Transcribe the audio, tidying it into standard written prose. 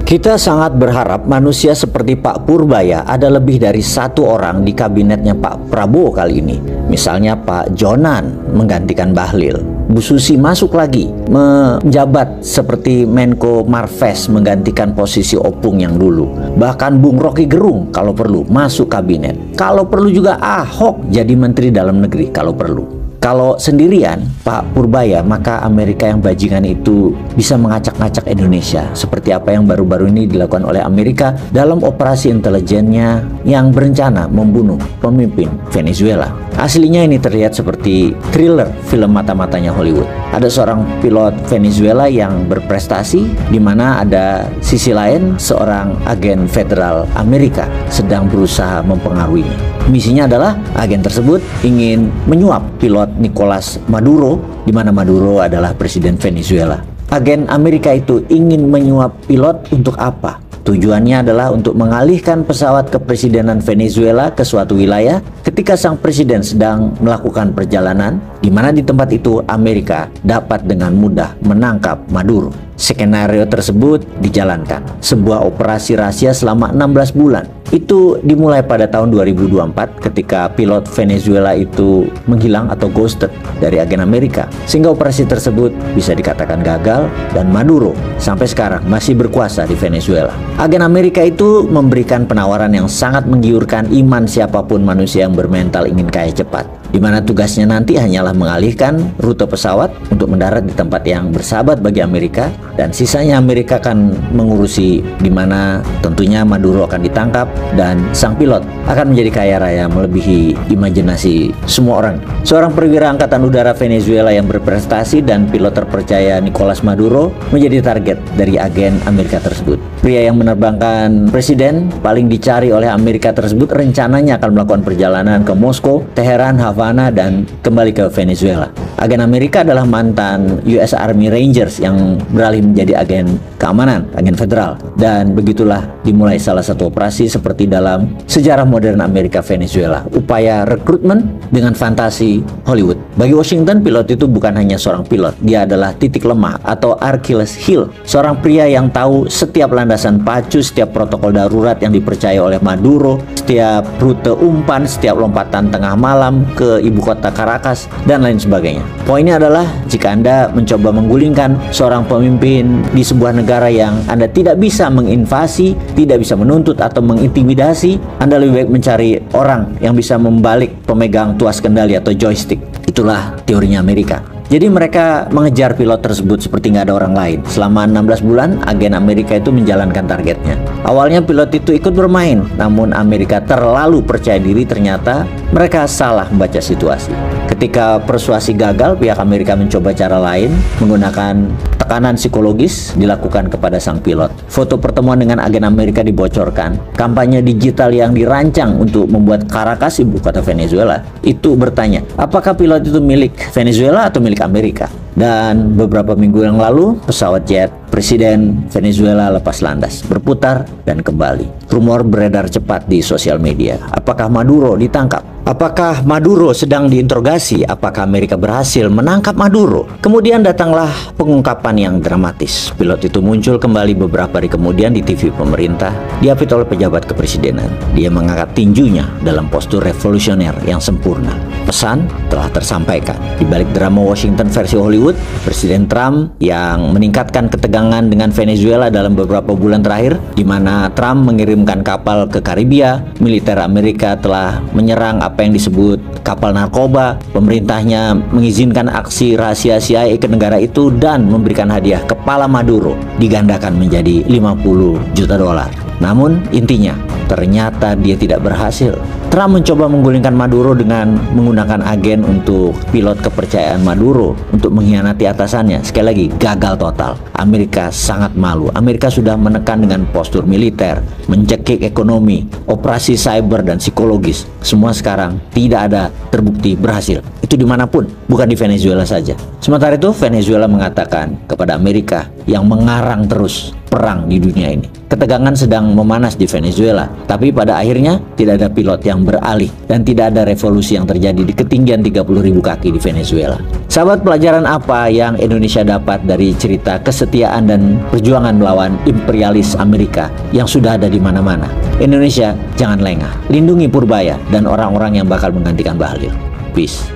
Kita sangat berharap manusia seperti Pak Purbaya ada lebih dari satu orang di kabinetnya Pak Prabowo kali ini. Misalnya Pak Jonan menggantikan Bahlil. Bu Susi masuk lagi menjabat seperti Menko Marves menggantikan posisi Opung yang dulu. Bahkan Bung Rocky Gerung kalau perlu masuk kabinet. Kalau perlu juga Ahok jadi Menteri Dalam Negeri kalau perlu. Kalau sendirian Pak Purbaya, maka Amerika yang bajingan itu bisa mengacak-ngacak Indonesia seperti apa yang baru-baru ini dilakukan oleh Amerika dalam operasi intelijennya yang berencana membunuh pemimpin Venezuela. Aslinya ini terlihat seperti thriller film mata-matanya Hollywood. Ada seorang pilot Venezuela yang berprestasi, di mana ada sisi lain seorang agen federal Amerika sedang berusaha mempengaruhinya. Misinya adalah agen tersebut ingin menyuap pilot Nicolas Maduro, di mana Maduro adalah presiden Venezuela. Agen Amerika itu ingin menyuap pilot untuk apa? Tujuannya adalah untuk mengalihkan pesawat kepresidenan Venezuela ke suatu wilayah ketika sang presiden sedang melakukan perjalanan, di mana di tempat itu Amerika dapat dengan mudah menangkap Maduro. Skenario tersebut dijalankan, sebuah operasi rahasia selama 16 bulan. Itu dimulai pada tahun 2024 ketika pilot Venezuela itu menghilang atau ghosted dari agen Amerika, sehingga operasi tersebut bisa dikatakan gagal dan Maduro sampai sekarang masih berkuasa di Venezuela. Agen Amerika itu memberikan penawaran yang sangat menggiurkan iman siapapun manusia yang bermental ingin kaya cepat, di mana tugasnya nanti hanyalah mengalihkan rute pesawat untuk mendarat di tempat yang bersahabat bagi Amerika, dan sisanya Amerika akan mengurusi, di mana tentunya Maduro akan ditangkap dan sang pilot akan menjadi kaya raya melebihi imajinasi semua orang. Seorang perwira angkatan udara Venezuela yang berprestasi dan pilot terpercaya Nicolas Maduro menjadi target dari agen Amerika tersebut. Pria yang menerbangkan presiden paling dicari oleh Amerika tersebut rencananya akan melakukan perjalanan ke Moskow, Teheran, Havana, dan kembali ke Venezuela. Agen Amerika adalah mantan US Army Rangers yang beralih menjadi agen keamanan, agen federal. Dan begitulah dimulai salah satu operasi seperti dalam sejarah modern Amerika Venezuela, upaya rekrutmen dengan fantasi Hollywood. Bagi Washington, pilot itu bukan hanya seorang pilot, dia adalah titik lemah atau Achilles heel, seorang pria yang tahu setiap landasan pacu, setiap protokol darurat yang dipercaya oleh Maduro, setiap rute umpan, setiap lompatan tengah malam ke ibu kota Caracas, dan lain sebagainya. Poinnya adalah, jika Anda mencoba menggulingkan seorang pemimpin di sebuah negara yang Anda tidak bisa menginvasi, tidak bisa menuntut atau mengintimidasi, Anda lebih baik mencari orang yang bisa membalik pemegang tuas kendali atau joystick. Itulah teorinya Amerika. Jadi mereka mengejar pilot tersebut seperti nggak ada orang lain. Selama 16 bulan, agen Amerika itu menjalankan targetnya. Awalnya pilot itu ikut bermain, namun Amerika terlalu percaya diri, ternyata mereka salah membaca situasi. Ketika persuasi gagal, pihak Amerika mencoba cara lain, menggunakan tekanan psikologis dilakukan kepada sang pilot. Foto pertemuan dengan agen Amerika dibocorkan. Kampanye digital yang dirancang untuk membuat Caracas, ibu kota Venezuela, itu bertanya, apakah pilot itu milik Venezuela atau milik Amerika? Dan beberapa minggu yang lalu, pesawat jet Presiden Venezuela lepas landas, berputar dan kembali. Rumor beredar cepat di sosial media. Apakah Maduro ditangkap? Apakah Maduro sedang diinterogasi? Apakah Amerika berhasil menangkap Maduro? Kemudian datanglah pengungkapan yang dramatis. Pilot itu muncul kembali beberapa hari kemudian di TV pemerintah, diapit oleh pejabat kepresidenan. Dia mengangkat tinjunya dalam postur revolusioner yang sempurna. Pesan telah tersampaikan. Di balik drama Washington versi Hollywood, Presiden Trump yang meningkatkan ketegangan dengan Venezuela dalam beberapa bulan terakhir, di mana Trump mengirimkan kapal ke Karibia, militer Amerika telah menyerang apa yang disebut kapal narkoba, pemerintahnya mengizinkan aksi rahasia CIA ke negara itu dan memberikan hadiah kepala Maduro digandakan menjadi 50 juta dolar. Namun intinya, ternyata dia tidak berhasil. Trump mencoba menggulingkan Maduro dengan menggunakan agen untuk pilot kepercayaan Maduro untuk mengkhianati atasannya. Sekali lagi, gagal total. Amerika sangat malu. Amerika sudah menekan dengan postur militer, mencekik ekonomi, operasi cyber dan psikologis. Semua sekarang tidak ada terbukti berhasil. Itu dimanapun, bukan di Venezuela saja. Sementara itu, Venezuela mengatakan kepada Amerika yang mengarang terus perang di dunia ini. Ketegangan sedang memanas di Venezuela, tapi pada akhirnya tidak ada pilot yang beralih dan tidak ada revolusi yang terjadi di ketinggian 30.000 kaki di Venezuela. Sahabat, pelajaran apa yang Indonesia dapat dari cerita kesetiaan dan perjuangan melawan imperialis Amerika yang sudah ada di mana-mana? Indonesia, jangan lengah, lindungi Purbaya dan orang-orang yang bakal menggantikan Bahlil. Peace.